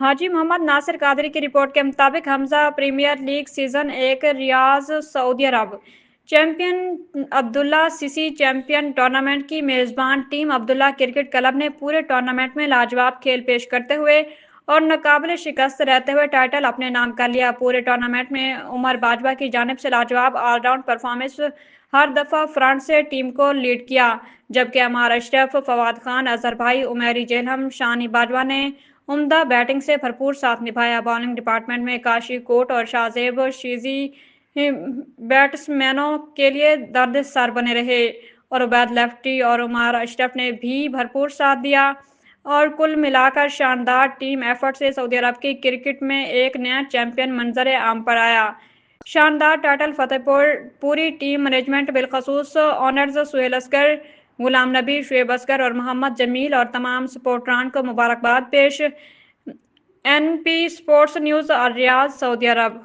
हाजी मोहम्मद नासिर कादरी की रिपोर्ट के मुताबिक Hamza premier league season 1 Riyadh सऊदी अरब champion Abdullah CC champion tournament की मेजबान टीम अब्दुल्ला क्रिकेट क्लब ने पूरे टूर्नामेंट में लाजवाब खेल पेश करते हुए और नाकाबिले शिकस्त रहते हुए टाइटल अपने नाम कर लिया। पूरे टूर्नामेंट में उमर बाजवा की जानिब से लाजवाब ऑलराउंड परफॉर्मेंस हर दफा फ्रंट से टीम को लीड किया, जबकि अमार अशरफ, फवाद खान, अजहर भाई, उमेरी जेलहम, शानी बाजवा ने उम्दा बैटिंग से भरपूर साथ निभाया। बॉलिंग डिपार्टमेंट में काशी कोट और शाहजेब शीजी बैट्समैनों के लिए दर्द सर बने रहे और उबैद लेफ्टी और उमर अशरफ ने भी भरपूर साथ दिया और कुल मिलाकर शानदार टीम एफर्ट से सऊदी अरब की क्रिकेट में एक नया चैंपियन मंजर आम पर आया। शानदार टाइटल फतेह पर पूरी टीम मैनेजमेंट बिलखसूस ऑनर्स सुहेल असगर, गुलाम नबी, शुएब असगर और मोहम्मद जमील और तमाम सपोर्टरान को मुबारकबाद पेश। NP स्पोर्ट्स न्यूज़, रियाद, सऊदी अरब।